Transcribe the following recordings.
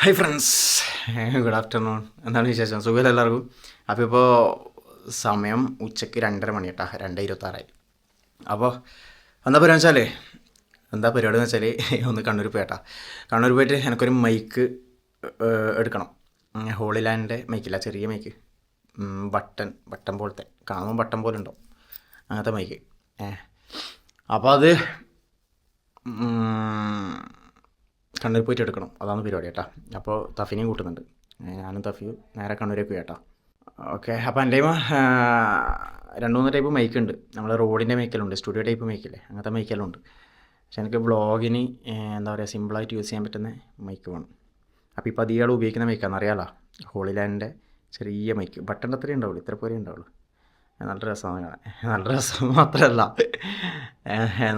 Hi friends, good afternoon. എന്താണ് വിശേഷം? സുഖമല്ല എല്ലാവർക്കും? അപ്പോൾ ഇപ്പോൾ സമയം ഉച്ചയ്ക്ക് 2:30 കേട്ടോ, 2:26. അപ്പോൾ എന്താ പരിപാടി എന്ന് വെച്ചാൽ ഒന്ന് കണ്ണൂർ പോയിട്ടാ. കണ്ണൂർ പോയിട്ട് എനിക്കൊരു മൈക്ക് എടുക്കണം. ഹോളിലാൻഡിൻ്റെ മൈക്കില്ല, ചെറിയ മൈക്ക്, ബട്ടൺ പോലത്തെ, കാണുമ്പോൾ ബട്ടൺ പോലെ ഉണ്ടോ അങ്ങനത്തെ മൈക്ക്. അപ്പോൾ അത് കണ്ണൂർ പോയിട്ട് എടുക്കണം, അതാണ് പരിപാടി കേട്ടോ. അപ്പോൾ തഫീനെയും കൂട്ടുന്നുണ്ട്, ഞാനും തഫിയും നേരെ കണ്ണൂരേക്ക് പോയി കേട്ടോ. ഓക്കെ, അപ്പോൾ എൻ്റെ 2-3 ടൈപ്പ് മൈക്ക് ഉണ്ട്. നമ്മൾ റോഡിൻ്റെ മൈക്കെല്ലാം സ്റ്റുഡിയോ ടൈപ്പ് മൈക്കില്ലേ, അങ്ങനത്തെ മൈക്കെല്ലാം ഉണ്ട്. പക്ഷെ എനിക്ക് വ്ളോഗിന് എന്താ പറയുക, സിമ്പിളായിട്ട് യൂസ് ചെയ്യാൻ പറ്റുന്ന മൈക്ക് വേണം. അപ്പോൾ ഇപ്പോൾ അധികം ഉപയോഗിക്കുന്ന മൈക്കാണെന്ന് അറിയാമല്ലോ, ഹോളിലാൻഡിൻ്റെ ചെറിയ മൈക്ക്, ബട്ടൻ്റെ അത്രയും ഉണ്ടാവുള്ളൂ, ഇത്ര പോലെ ഉണ്ടാവുള്ളൂ. നല്ല രസമാണ് കാണാൻ. നല്ല രസം മാത്രമല്ല,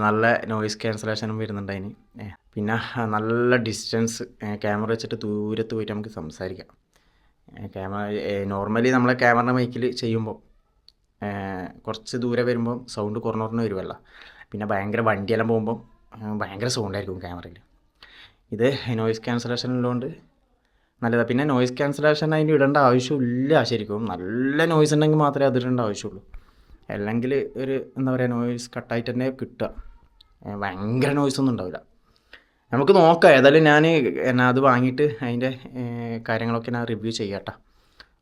നല്ല നോയിസ് ക്യാൻസലേഷനും വരുന്നുണ്ട് അതിന്. പിന്നെ നല്ല ഡിസ്റ്റൻസ്, ക്യാമറ വെച്ചിട്ട് ദൂരത്ത് പോയിട്ട് നമുക്ക് സംസാരിക്കാം. നോർമലി നമ്മളെ ക്യാമറ മൈക്കിൽ ചെയ്യുമ്പോൾ കുറച്ച് ദൂരെ വരുമ്പം സൗണ്ട് കുറഞ്ഞു വരുമല്ലോ. പിന്നെ ഭയങ്കര വണ്ടിയെല്ലാം പോകുമ്പം ഭയങ്കര സൗണ്ടായിരിക്കും ക്യാമറയിൽ. ഇത് നോയിസ് ക്യാൻസലേഷൻ ഉള്ളതുകൊണ്ട് നല്ലതാണ്. പിന്നെ നോയിസ് ക്യാൻസലേഷൻ അതിന് ഇടേണ്ട ആവശ്യമില്ല ശരിക്കും. നല്ല നോയിസ് ഉണ്ടെങ്കിൽ മാത്രമേ അത് ഇടേണ്ട ആവശ്യമുള്ളൂ. അല്ലെങ്കിൽ ഒരു എന്താ പറയുക, നോയിസ് കട്ടായിട്ട് തന്നെ കിട്ടുക. ഭയങ്കര നോയിസൊന്നും ഉണ്ടാവില്ല. നമുക്ക് നോക്കാം. ഏതായാലും ഞാൻ അത് വാങ്ങിയിട്ട് അതിൻ്റെ കാര്യങ്ങളൊക്കെ ഞാൻ റിവ്യൂ ചെയ്യാട്ടോ.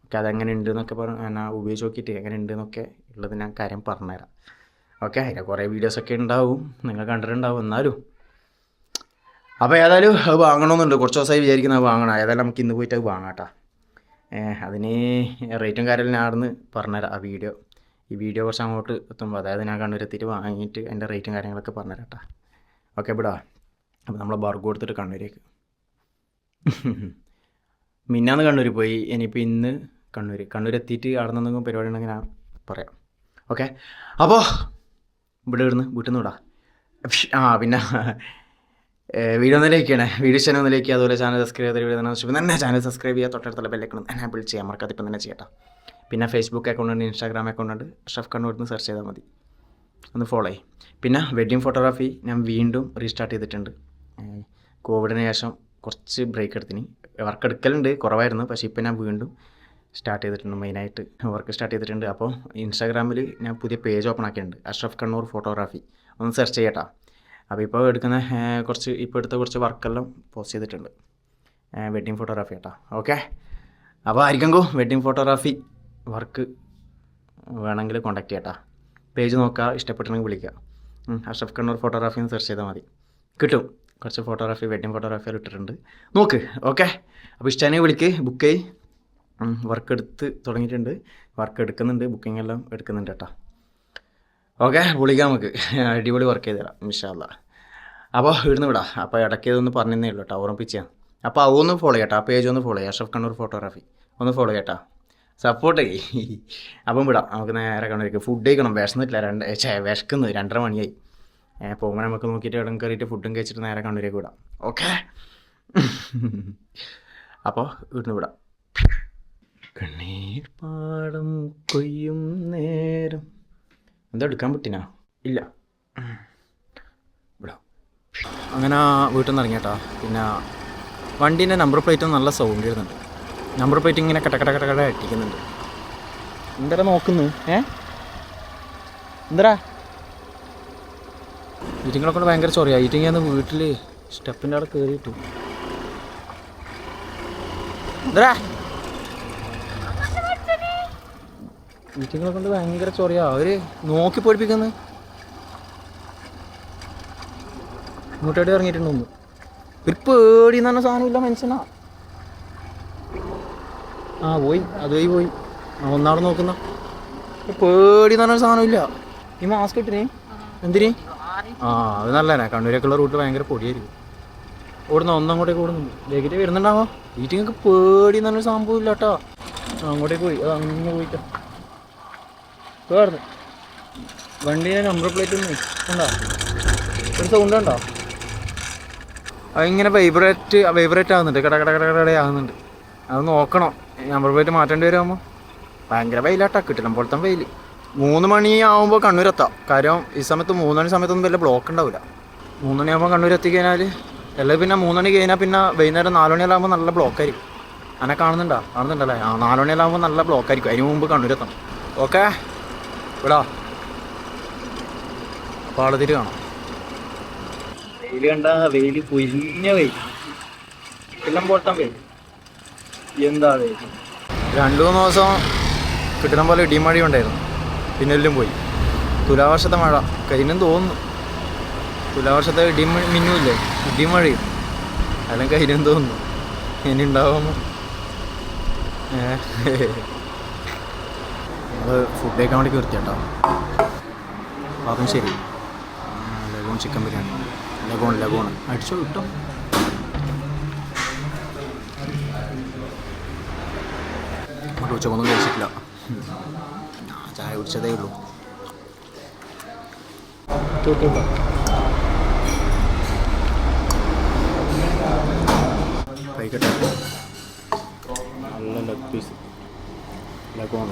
ഓക്കെ, അതെങ്ങനെ ഉണ്ട് എന്നൊക്കെ ഞാൻ ഉപയോഗിച്ച് നോക്കിയിട്ട് എങ്ങനെ ഉണ്ട് എന്നൊക്കെ ഉള്ളത് ഞാൻ കാര്യം പറഞ്ഞുതരാം. ഓക്കെ, അതിൻ്റെ കുറേ വീഡിയോസൊക്കെ ഉണ്ടാവും, നിങ്ങൾ കണ്ടിട്ടുണ്ടാവും. എന്നാലും അപ്പോൾ ഏതായാലും അത് വാങ്ങണമെന്നുണ്ട്. കുറച്ച് ദിവസമായി വിചാരിക്കുന്നത് അത് വാങ്ങണം. ഏതായാലും നമുക്ക് ഇന്ന് പോയിട്ട് അത് വാങ്ങാം കേട്ടോ. അതിന് റേറ്റും കാര്യമെല്ലാം ഞാൻ അവിടുന്ന് പറഞ്ഞുതരാം. ഈ വീഡിയോ കുറച്ച് അങ്ങോട്ട് എത്തുമ്പോൾ, അതായത് ഞാൻ കണ്ണൂരെത്തിയിട്ട് വാങ്ങിയിട്ട് അതിൻ്റെ റേറ്റും കാര്യങ്ങളൊക്കെ പറഞ്ഞുതരാം കേട്ടോ. ഓക്കെ, വിടാ. അപ്പോൾ നമ്മൾ ബർഗ് കൊടുത്തിട്ട് കണ്ണൂരേക്ക്. മിന്നാന്ന് കണ്ണൂർ പോയി, ഇനിയിപ്പോൾ ഇന്ന് കണ്ണൂരെത്തിയിട്ട് അവിടെ നിന്നെങ്കിലും പരിപാടി ഉണ്ടെങ്കിൽ ഞാൻ പറയാം. ഓക്കെ, അപ്പോൾ വീട്ടിൽ നിന്ന് വിടാം. പിന്നെ വീഡിയോ ഒന്ന് ലൈക്ക് ചെയ്യണേ, വീഡിയോ ഇഷ്ടം ഒന്ന് ലൈക്ക് ചെയ്യുക. അതുപോലെ ചാനൽ സബ്സ്ക്രൈബ് ചെയ്ത വീഡിയോ തന്നെ ചാനൽ സബ്സ്ക്രൈബ് ചെയ്യുക. തൊട്ടടുത്തുള്ള ബെല്ലൈക്കൺ എനേബിൾ ചെയ്യാൻ മറക്കാതെ ഇപ്പം തന്നെ ചെയ്യട്ടോ. പിന്നെ ഫേസ്ബുക്ക് അക്കൗണ്ട് ഉണ്ട്, ഇൻസ്റ്റാഗ്രാം അക്കൗണ്ട് ഉണ്ട്. അഷ്റഫ് കണ്ണൂർ എന്ന് സെർച്ച് ചെയ്താൽ മതി, ഒന്ന് ഫോളോ ചെയ്യും. പിന്നെ വെഡ്ഡിങ് ഫോട്ടോഗ്രാഫി ഞാൻ വീണ്ടും റീസ്റ്റാർട്ട് ചെയ്തിട്ടുണ്ട്. കോവിഡിന് ശേഷം കുറച്ച് ബ്രേക്ക് എടുത്തിന്. വർക്ക് എടുക്കലുണ്ട്, കുറവായിരുന്നു. പക്ഷേ ഇപ്പോൾ ഞാൻ വീണ്ടും സ്റ്റാർട്ട് ചെയ്തിട്ടുണ്ട്, മെയിനായിട്ട് വർക്ക് സ്റ്റാർട്ട് ചെയ്തിട്ടുണ്ട്. അപ്പോൾ ഇൻസ്റ്റാഗ്രാമിൽ ഞാൻ പുതിയ പേജ് ഓപ്പൺ ആക്കിയിട്ടുണ്ട്, അഷ്റഫ് കണ്ണൂർ ഫോട്ടോഗ്രാഫി. ഒന്ന് സെർച്ച് ചെയ്യട്ടോ. അപ്പോൾ ഇപ്പോൾ എടുത്ത കുറച്ച് വർക്കെല്ലാം പോസ്റ്റ് ചെയ്തിട്ടുണ്ട്, വെഡ്ഡിങ് ഫോട്ടോഗ്രാഫി കേട്ടോ. ഓക്കെ, അപ്പോൾ ആയിരിക്കും വെഡ്ഡിങ് ഫോട്ടോഗ്രാഫി വർക്ക് വേണമെങ്കിൽ കോൺടാക്ട് ചെയ്യട്ടോ. പേജ് നോക്കുക, ഇഷ്ടപ്പെട്ടിട്ടുണ്ടെങ്കിൽ വിളിക്കുക. അഷ്റഫ് കണ്ണൂർ ഫോട്ടോഗ്രാഫി എന്ന് സെർച്ച് ചെയ്താൽ മതി, കിട്ടും. കുറച്ച് ഫോട്ടോഗ്രാഫി, വെഡ്ഡിങ് ഫോട്ടോഗ്രാഫിയെല്ലാം ഇട്ടിട്ടുണ്ട്, നോക്ക്. ഓക്കെ, അപ്പോൾ ഇഷ്ടമാണെങ്കിൽ വിളിക്ക്, ബുക്ക് ചെയ്യ്. വർക്ക് എടുത്ത് തുടങ്ങിയിട്ടുണ്ട്, വർക്ക് എടുക്കുന്നുണ്ട്, ബുക്കിംഗ് എല്ലാം എടുക്കുന്നുണ്ട് കേട്ടോ. ഓക്കെ, വിളിക്കാം നമുക്ക്, അടിപൊളി വർക്ക് ചെയ്ത് തരാം ഇൻഷാ അല്ലാഹ്. അപ്പോൾ ഇവിടുന്ന് വിടാം. അപ്പോൾ ഇടയ്ക്കതൊന്ന് പറഞ്ഞതേ ഉള്ളൂ കേട്ടോ, ഓർമ്മിപ്പിച്ചാൽ. അപ്പോൾ അതൊന്ന് ഫോളോ ചെയ്യട്ടോ, ആ പേജ് ഒന്ന് ഫോളോ ചെയ്യാം, അഷ്റഫ് കണ്ണൂർ ഫോട്ടോഗ്രാഫി ഒന്ന് ഫോളോ ചെയ്യട്ടോ, സപ്പോർട്ട് ചെയ്യ്. അപ്പം വിടാം, നമുക്ക് നേരെ കണ്ണൂർക്ക്. ഫുഡ് കഴിക്കണം, വിശന്നിട്ടില്ല, വിശക്കുന്നു, 2:30 മണിയായി. പോകുമ്പോൾ നമുക്ക് നോക്കിയിട്ട് ഇടം കയറിയിട്ട് ഫുഡും കഴിച്ചിട്ട് നേരെ കണ്ണൂരേക്ക് വിടാം. ഓക്കെ, അപ്പോൾ ഇവിടുന്ന് വിടാം. കണ്ണീർ പാടം കൊയ്യും നേരം, എന്താ എടുക്കാൻ പറ്റിനാ? ഇല്ല, വിടാം. അങ്ങനെ വീട്ടിൽ നിന്ന് ഇറങ്ങിയേട്ടാ. പിന്നെ വണ്ടീൻ്റെ നമ്പർ പ്ലേറ്റും നല്ല സൗണ്ട് വരുന്നുണ്ട്. നമ്പർ പ്ലേറ്റ് ഇങ്ങനെ കട അടിക്കുന്നുണ്ട്. എന്താ നോക്കുന്നു? എന്താ ഈറ്റിങ്ങളെ കൊണ്ട് ഭയങ്കര ചൊറിയാ. ഈറ്റിങ്ങന്ന് വീട്ടിൽ സ്റ്റെപ്പിൻ്റെ അവിടെ കയറിയിട്ടു. എന്താ ഈറ്റിങ്ങളെ കൊണ്ട് ഭയങ്കര ചൊറിയാ, അവർ നോക്കി പഠിപ്പിക്കുന്നു. ഇങ്ങോട്ടേടി ഇറങ്ങിയിട്ടുണ്ടോന്ന്. ഒരു പേടി എന്ന് പറഞ്ഞ സാധനമില്ല മനുഷ്യനാ. പോയി, അതുവഴി പോയി. ഒന്നാടെ നോക്കുന്ന പേടി എന്ന് പറഞ്ഞ സാധനമില്ല. ഈ മാസ്ക് ഇട്ടിന് എന്തിന്? അത് നല്ലതന്നെ. കണ്ണൂരേക്കുള്ള റൂട്ട് ഭയങ്കര പൊടിയായിരിക്കും. ഒന്നങ്ങോട്ടേക്ക് ഓടുന്നുണ്ട്, നെഗറ്റീവ് വരുന്നുണ്ടാവോ. വീട്ടിങ്ങൾക്ക് പേടി എന്ന് പറഞ്ഞൊരു സംഭവം ഇല്ല കേട്ടോ. അങ്ങോട്ടേക്ക് പോയി, അത് അങ്ങ് പോയിട്ടോ. വേർന്ന് വണ്ടീൻ്റെ നമ്പർ പ്ലേറ്റ് ഒന്നും ഉണ്ടോ? ഒരു സൗണ്ട് ഉണ്ടോ? അതിങ്ങനെ വൈബ്രേറ്റ് ആകുന്നുണ്ട്, കട അത് നോക്കണം. നമ്പർ പ്ലേറ്റ് മാറ്റേണ്ടി വരുമ്പോൾ ഭയങ്കര വെയിലാട്ടാ, കിട്ടണം പോലത്തെ വെയിൽ. 3 മണിയാവുമ്പോൾ കണ്ണൂരെത്താം. കാര്യം ഈ സമയത്ത് 3 മണി സമയത്തൊന്നും വലിയ ബ്ലോക്ക് ഉണ്ടാവില്ല. 3 മണിയാകുമ്പോൾ കണ്ണൂർ എത്തിക്കഴിഞ്ഞാൽ അല്ലെങ്കിൽ പിന്നെ 3 മണി കഴിഞ്ഞാൽ പിന്നെ വൈകുന്നേരം 4 മണിയെല്ലാകുമ്പോൾ നല്ല ബ്ലോക്കായിരിക്കും. അങ്ങനെ കാണുന്നുണ്ടല്ലേ? ആ 4 മണിയെല്ലാകുമ്പോൾ നല്ല ബ്ലോക്കായിരിക്കും. അതിന് മുമ്പ് കണ്ണൂരെത്തണം. ഓക്കെ വിടാ. പാളത്തിട്ട് കാണാം. വെയിൽ കണ്ട വെയിൽ പൊരിഞ്ഞ വെയിൽ, കിട്ടം പൊട്ടാൻ വെയിൽ. എന്താ വെയിൽ! 2-3 ദിവസം കിട്ടണം പോലെ ഇടിമഴ ഉണ്ടായിരുന്നു. പിന്നെ എല്ലാം പോയി. തുലാവർഷത്തെ മഴ കഴിഞ്ഞെന്ന് തോന്നുന്നു. തുലാവർഷത്തെ മിന്നുമില്ലേ, ഇടിമഴയും അതെല്ലാം കഴിഞ്ഞെന്ന് തോന്നുന്നു. ഇനി ഉണ്ടാവുമോ? നമ്മൾ ഫുഡ് കഴിക്കാൻ വേണ്ടി കയറിയാട്ടോ. അതും ശരി. Leghorn chicken biryani. ലഗോൺ അടിച്ചോ കിട്ടോ. അങ്ങോട്ട് ഉച്ചക്കൊന്നും കഴിച്ചിട്ടില്ല. ചായ കുടിച്ചതേ ഉള്ളൂ. കഴിക്കട്ടെ. നല്ല ലെഗ് പീസ്. ലഗോൺ.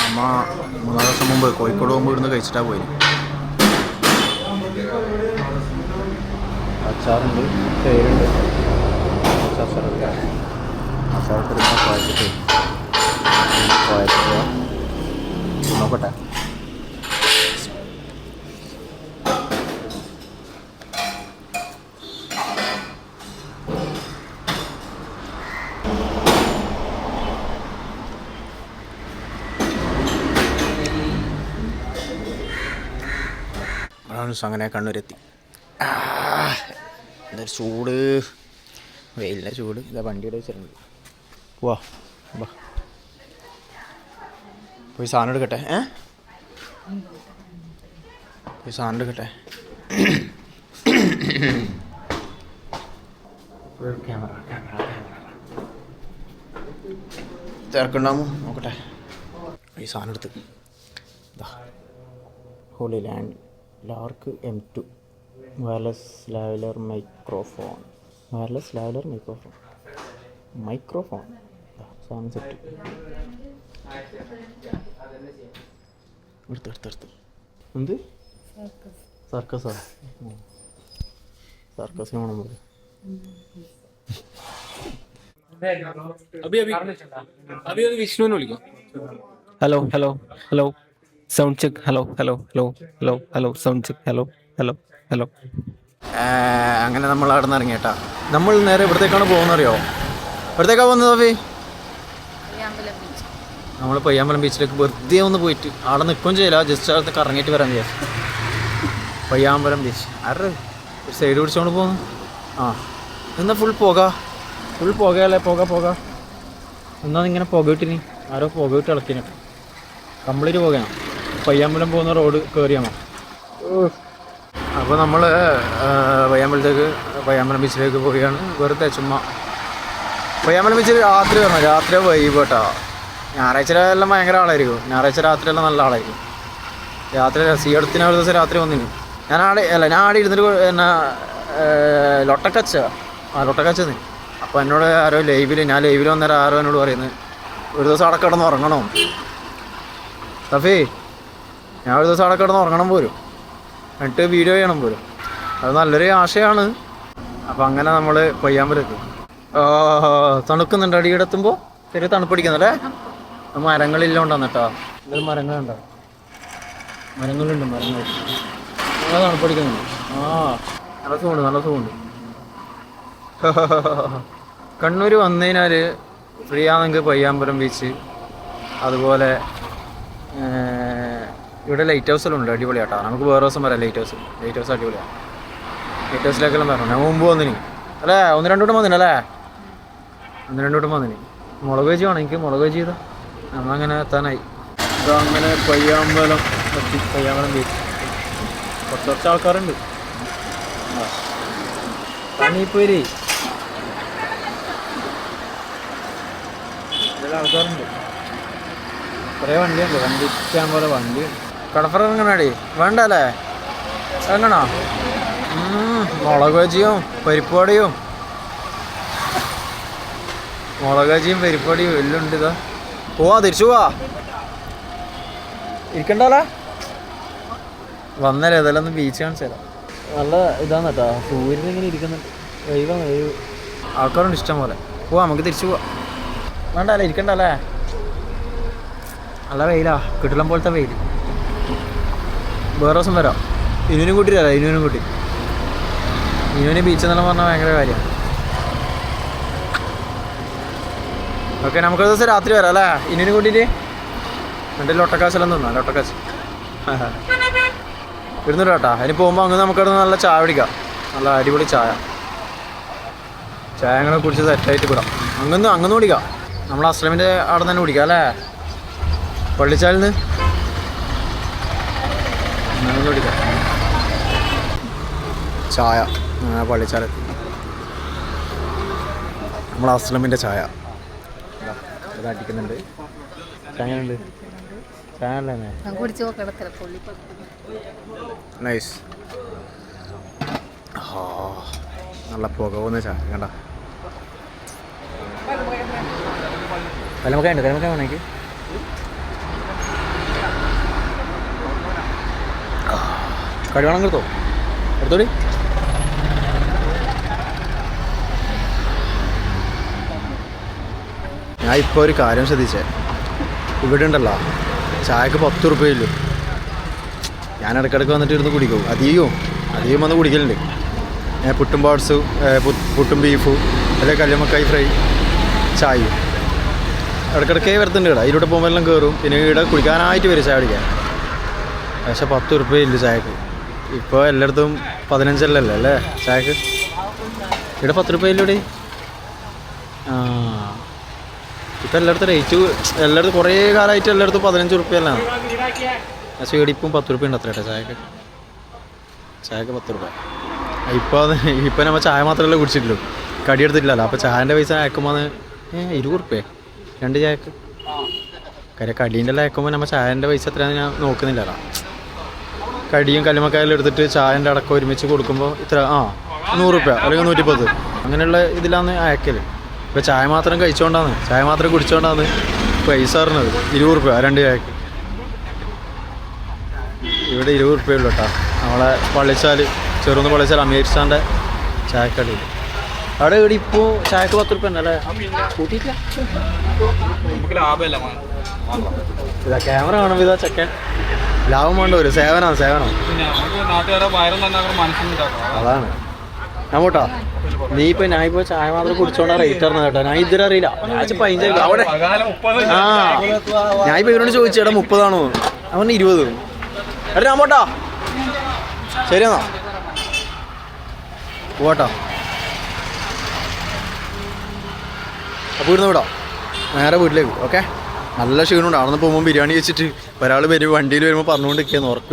അമ്മ 3 ദിവസം മുമ്പ് കോഴിക്കോട് പോകുമ്പോൾ ഇവിടുന്ന് കഴിച്ചിട്ടാണ് പോയി. അച്ചാറുണ്ട്, തേരുണ്ട്. അച്ചാറൊക്കെ കുഴച്ചിട്ട് നോക്കട്ടെ. അങ്ങനെ കണ്ണൂരെത്തി. എന്തൊരു ചൂട്, വെയിലിൻ്റെ ചൂട്. ഇതാ വണ്ടിയുടെ വെച്ചിട്ടുണ്ട്. പോവാ ബാ, പോയി സാധനം എടുക്കട്ടെ. പോയി സാധനം എടുക്കട്ടെ. തിരക്കുണ്ടാകുമോ നോക്കട്ടെ. ഈ സാധനം എടുത്ത് ഇതാ holy land lark M2 wireless lavalier microphone. സാധനം സെറ്റ് എടുത്ത്. എന്ത് സർക്കസാ? സർക്കസിന് പോകണം പോലെ. വിഷ്ണുവിനെ വിളിക്കും. Hello sound check. Hello sound check. Hello. അങ്ങനെ നമ്മൾ അവിടെ നിന്ന് ഇറങ്ങിയേട്ടാ. നമ്മൾ നേരെ ഇവിടത്തേക്കാണ് പോകുന്നറിയോ? ഇവിടത്തേക്കാണ് പോകുന്നത് സോഫി? നമ്മൾ പയ്യാമ്പലം ബീച്ചിലേക്ക് വെറുതെ ഒന്ന് പോയിട്ട് അവിടെ നിൽക്കുകയും ചെയ്യില്ല, ജസ്റ്റ് അവിടുത്തെ കറങ്ങിയിട്ട് വരാൻ വിചാരിച്ചു. പയ്യാമ്പലം ബീച്ച് ആരുടെ ഒരു സൈഡ് പിടിച്ചോണ്ട് പോകുന്നു. എന്നാ ഫുൾ പുകയല്ലേ? പുക എന്നാ ഇങ്ങനെ പുകയിട്ടിനി ആരോ പുകയിട്ട് ഇളക്കിനൊക്കെ കംപ്ലീറ്റ് പുകയാണ്. പയ്യാമ്പലം പോകുന്ന റോഡ് കയറിയാണോ? അപ്പോൾ നമ്മൾ പയ്യാമ്പലം ബീച്ചിലേക്ക് പോവുകയാണ്. വെറുതെ ചുമ്മാ പയ്യാമ്പലം ബീച്ചിൽ രാത്രി വരണം. രാത്രി വൈബ് കേട്ടോ. ഞായറാഴ്ച എല്ലാം ഭയങ്കര ആളായിരിക്കും. ഞായറാഴ്ച രാത്രിയെല്ലാം നല്ല ആളായിരിക്കും. രാത്രി സീയടത്തിന് ഒരു ദിവസം രാത്രി വന്നിന്. ഞാൻ ആടെ ഇരുന്നിട്ട് എന്നാ ലൊട്ടക്കച്ച നീ. അപ്പോൾ എന്നോട് ആരോ ഞാൻ ലൈവിൽ വന്നേരം ആരോ എന്നോട് പറയുന്നത് ഒരു ദിവസം അവിടെ കിടന്ന് ഉറങ്ങണോ സഫി. ഞാൻ ഒരു ദിവസം അവിടെ കിടന്ന് ഉറങ്ങണം പോലും, എന്നിട്ട് വീഡിയോ ചെയ്യണം പോലും. അത് നല്ലൊരു ആശയമാണ്. അപ്പം അങ്ങനെ നമ്മൾ പയ്യാമ്പലെത്തും. തണുക്കുന്നുണ്ട്. അടിയിടെത്തുമ്പോൾ ചെറിയ തണുപ്പടിക്കുന്നല്ലേ? മരങ്ങളില്ലോണ്ടാന്ന് കേട്ടോ. എന്തൊരു മരങ്ങളുണ്ടോ? മരങ്ങളുണ്ട്. നല്ല തണുപ്പടിക്കുന്നുണ്ട്. നല്ല സുഖമുണ്ട്. കണ്ണൂർ വന്നു കഴിഞ്ഞാൽ ഫ്രീ ആണെങ്കിൽ പയ്യാമ്പലം ബീച്ച്, അതുപോലെ ഇവിടെ ലൈറ്റ് ഹൗസെല്ലാം ഉണ്ട്. അടിപൊളിയാട്ടോ. നമുക്ക് വേറെ ദിവസം പറയാം. ലൈറ്റ് ഹൗസ് അടിപൊളിയാണ്. ലൈറ്റ് ഹൗസിലേക്കെല്ലാം പറഞ്ഞു. ഞാൻ മുമ്പ് വന്നിനി അല്ലേ? 1-2 വട്ടം വന്നിനല്ലേ? 1-2 വട്ടം വന്നിനി. മുളക് ബജി വേണം എനിക്ക്. മുളക് ബജി ചെയ്താൽ നമ്മളങ്ങനെ എത്താനായി. അങ്ങനെ പയ്യാമ്പലം ബീച്ച്. കുറച്ച് ആൾക്കാരുണ്ട്. പണിപ്പോരി ആൾക്കാരുണ്ട്. കുറേ വണ്ടിയുണ്ട്. വണ്ടി ഇഷ്ടം പോലെ വണ്ടി. കടപ്പുറം ഇറങ്ങണടി വേണ്ട അല്ലേ? ഇറങ്ങണോ? മുളക് ബജിയും പരിപ്പുവടയും എല്ലാം ഉണ്ട്. ഇതാ പോവാ, തിരിച്ചു പോവാ. ഇരിക്കണ്ടല്ലേ? വന്നല്ലേ ഇതെല്ലാം ഒന്ന് ബീച്ച് കാണിച്ചു തരാം. നല്ല ഇതാണ് കേട്ടോ, സൂര്യൻ ഇങ്ങനെ ഇരിക്കുന്നുണ്ട്, വെയിലാണ് വെയിൽ. ആൾക്കാരുണ്ട് ഇഷ്ടം പോലെ. പോവാം, നമുക്ക് തിരിച്ചു പോവാം. വേണ്ടല്ലേ, ഇരിക്കണ്ടല്ലേ, നല്ല വെയിലാ, കിട്ടളം പോലത്തെ വെയിൽ. വേറെ ദിവസം വരാം. ഇനുവിനും കൂട്ടി തരാം, ഇനുവിനും കൂട്ടി. ഇനുവിന് ബീച്ച് എന്നെല്ലാം പറഞ്ഞാൽ ഭയങ്കര കാര്യമാണ്. ഓക്കെ, നമുക്കൊരു ദിവസം രാത്രി വരാം അല്ലേ, ഇനുവിനും കൂട്ടിയിട്ട്. എൻ്റെ ലൊട്ടക്കാശെല്ലാം തിന്നാം, ലൊട്ടക്കാശ് ഇരുന്നിട്ട് കേട്ടാ. അതിന് പോകുമ്പോൾ അങ്ങ് നമുക്കവിടെ നല്ല ചായ കുടിക്കാം, നല്ല അടിപൊളി ചായ. ചായ അങ്ങനെ കുടിച്ച് സെറ്റായിട്ട് വിടാം. അങ്ങന്ന് കുടിക്കാം, നമ്മൾ അസ്ലമിൻ്റെ അവിടെ തന്നെ കുടിക്കാം അല്ലേ, പള്ളിച്ചാലിൽ നിന്ന് അങ്ങനെ കുടിക്കാം ചായ. പള്ളിച്ചാലെത്തി നമ്മൾ അസ്ലമിൻ്റെ ചായ ഇത് അടിക്കുന്നുണ്ട്. ചായ ഉണ്ട്, ചായ അല്ലേ നൈസ്. നല്ല പുക പോകുന്ന ചായ കണ്ട. കലമക്കായുണ്ട്, കലമക്കായ വേണമെങ്കിൽ കടി വേണം എടുത്തോ, എടുത്തോടി. ഞാൻ ഇപ്പോൾ ഒരു കാര്യം ശ്രദ്ധിച്ചേ, ഇവിടെ ഉണ്ടല്ലോ ചായക്ക് 10 റുപ്യയില്ലു. ഞാൻ ഇടയ്ക്കിടയ്ക്ക് വന്നിട്ട് ഇരുന്ന് കുടിക്കും, അധികം വന്ന് കുടിക്കലുണ്ട്. പുട്ടും പാട്സ്, പുട്ടും ബീഫും, അല്ലെങ്കിൽ കല്ലുമ്മക്കായി ഫ്രൈ, ചായയും ഇടയ്ക്കിടയ്ക്കേ വരുത്തുണ്ട്. ഇവിടെ ഇതിലൂടെ പോകുമ്പോൾ എല്ലാം കയറും, പിന്നെ ഇവിടെ കുടിക്കാനായിട്ട് വരും ചായ കുടിക്കാൻ. പക്ഷേ 10 റുപ്യയില്ല ചായക്ക്. ഇപ്പോൾ എല്ലായിടത്തും 15 അല്ലേ ചായക്ക്, ഇവിടെ 10 റുപ്യയിലൂടെ. ഇപ്പം എല്ലായിടത്തും റേറ്റ്, എല്ലായിടത്തും കുറേ കാലമായിട്ട് എല്ലായിടത്തും 15 റുപ്യല്ലാണ്. പക്ഷേ ഇവിടെ ഇപ്പം 10 റുപ്യ ഉണ്ട് അത്ര കേട്ടോ ചായക്ക്. 10 റുപ്യ. ഇപ്പം നമ്മൾ ചായ മാത്രമല്ലേ കുടിച്ചിട്ടുള്ളൂ, കടി എടുത്തിട്ടില്ലല്ലോ. അപ്പോൾ ചായൻ്റെ പൈസ അയക്കുമ്പോൾ 20 റുപ്യ 2 ചായക്ക്. കാര്യം കടീൻ്റെ എല്ലാം അയക്കുമ്പോൾ നമ്മൾ ചായൻ്റെ പൈസ എത്രയാണെന്ന് ഞാൻ നോക്കുന്നില്ലല്ലോ. കടിയും കല്ലുമ്മക്കായെല്ലാം എടുത്തിട്ട് ചായൻ്റെ അടക്കം ഒരുമിച്ച് കൊടുക്കുമ്പോൾ ഇത്ര 100 റുപ്യ അല്ലെങ്കിൽ 110 അങ്ങനെയുള്ള ഇതിലാണ് അയക്കൽ. ഇപ്പോൾ ചായ മാത്രം ചായ മാത്രം കുടിച്ചുകൊണ്ടാണ് പൈസ അറിഞ്ഞത് 20 റുപ്യ 2 ചായക്ക്. ഇവിടെ 20 റുപ്യ ഉള്ളൂ കേട്ടോ. നമ്മളെ ചെറുന്ന് പള്ളിച്ചാൽ അമീർഷാൻ്റെ ചായക്കടയിൽ. അവിടെ ഇവിടെ ഇപ്പോൾ ചായക്ക് 10 റുപ്യ ഉണ്ടല്ലേ, കൂട്ടിയിട്ടില്ല. ഇതാ ക്യാമറ കാണുമ്പോൾ ഇതാ ചെക്കൻ ലാഭം വേണ്ട ഒരു സേവനം. അതാണ് നമ്മോട്ടാ. ഞാൻ ഇപ്പോൾ ചായ മാത്രം കുടിച്ചോണ്ടാ റേറ്റ് അറിഞ്ഞത് കേട്ടോ. ഞാൻ ഇതുവരെ അറിയില്ല. ഞാൻ 15 അവിടെ. ഞാൻ ഇപ്പോൾ ഇവരോട് ചോദിച്ചു, എടാ 30 ആണോ? അവൻ 20. എടാ ഞാൻ പോട്ടാ, ശരി എന്നാ പോട്ടോ. അപ്പോൾ ഇവിടുന്ന് വിടാം, നേരെ വീട്ടിലേക്ക്. ഓക്കെ, നല്ല ക്ഷീണമുണ്ട്. അവിടെ നിന്ന് പോകുമ്പോൾ ബിരിയാണി വെച്ചിട്ട് ഒരാൾ വണ്ടിയിൽ വരുമ്പോൾ പറഞ്ഞുകൊണ്ടിരിക്കുന്നു, ഉറക്ക്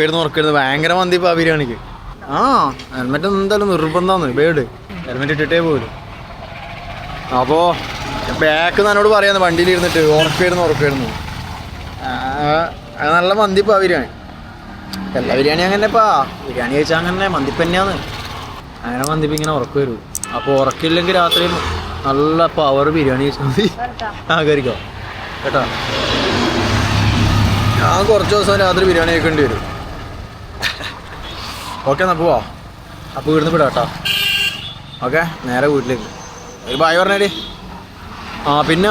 വരുന്നു ഭയങ്കര മന്തിപ്പോൾ ആ ബിരിയാണിക്ക്. ഹെൽമെറ്റ് എന്തായാലും നിർബന്ധമാണ്, ബേഡ് ഹെൽമെറ്റ് ഇട്ടിട്ടേ പോലും. അപ്പോൾ ബാക്ക് എന്നോട് പറയാന്ന് വണ്ടിയിൽ ഇരുന്നിട്ട് ഉറക്ക് വരുന്നു. നല്ല മന്തിപ്പോൾ ആ ബിരിയാണി. എല്ലാ ബിരിയാണി അങ്ങനെപ്പാ, ബിരിയാണി കഴിച്ചാൽ അങ്ങനെ മന്തിപ്പ് തന്നെയാണ്. അങ്ങനെ മന്തിപ്പ് ഇങ്ങനെ ഉറക്ക് വരും. അപ്പോൾ ഉറക്കില്ലെങ്കിൽ രാത്രി നല്ല പവർ ബിരിയാണി കഴിച്ചാൽ മതി. കയറിക്കോ കേട്ടോ. ഞാൻ കുറച്ച് ദിവസം രാത്രി ബിരിയാണി കഴിക്കേണ്ടി വരും. ഓക്കെ എന്നാൽ പോവാ. അപ്പോൾ ഇവിടുന്ന് വിടാം കേട്ടോ. ഓക്കെ, നേരെ വീട്ടിലേക്ക്. ഒരു ബായ് പറഞ്ഞേടി. പിന്നെ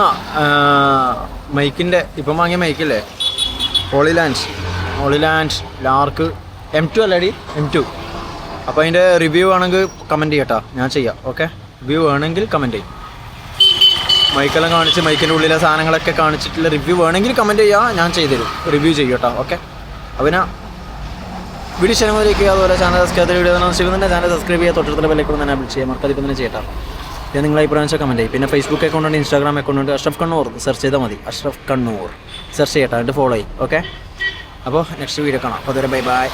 മൈക്കിൻ്റെ ഇപ്പം വാങ്ങിയ മൈക്കില്ലേ, ഹോളിലാൻഡ് ലാർക്ക് M2 അല്ലേടി, M2. അപ്പോൾ അതിൻ്റെ റിവ്യൂ ആണെങ്കിൽ കമൻറ്റ് ചെയ്യട്ടോ, ഞാൻ ചെയ്യാം. ഓക്കെ, റിവ്യൂ വേണമെങ്കിൽ കമൻറ്റ് ചെയ്യും. മൈക്കെല്ലാം കാണിച്ച് മൈക്കിൻ്റെ ഉള്ളിലെ സാധനങ്ങളൊക്കെ കാണിച്ചിട്ടുള്ള റിവ്യൂ വേണമെങ്കിൽ കമൻറ്റ് ചെയ്യുക, ഞാൻ ചെയ്തുതരും, റിവ്യൂ ചെയ്യും കേട്ടോ. ഓക്കെ, അപ്പോൾ ഞാൻ വീഡിയോ ചാനലിലേക്ക്, അതുപോലെ ചാനൽ സബ്സ്ക്രൈബ് വീഡിയോ ചെയ്യുന്നുണ്ട്. ചാനൽ സബ്സ്ക്രൈബ് ചെയ്യുക, തൊട്ടടുത്തുള്ള ബെല്ലൈക്കൺ തന്നെ വിളിച്ച് ചെയ്യാം, മറക്കാതെ ഇപ്പം തന്നെ ചെയ്യട്ടോ. പിന്നെ നിങ്ങളെ അഭിപ്രായം വെച്ചാൽ കമൻറ്റ് ചെയ്യും. പിന്നെ ഫേസ്ബുക്ക് അക്കൗണ്ട് ഉണ്ട്, ഇൻസ്റ്റാഗ്രാം അക്കൗണ്ട് ഉണ്ട്, അഷ്റഫ് കണ്ണൂർ സെർച്ച് ചെയ്താൽ മതി. അഷ്റഫ് കണ്ണൂർ സെർച്ച് ചെയ്യട്ടോ, എന്നിട്ട് ഫോളോ ചെയ്യും. ഓക്കെ, അപ്പോൾ നെക്സ്റ്റ് വീഡിയോ കാണാം. അപ്പോൾ അതുവരെ ബൈ.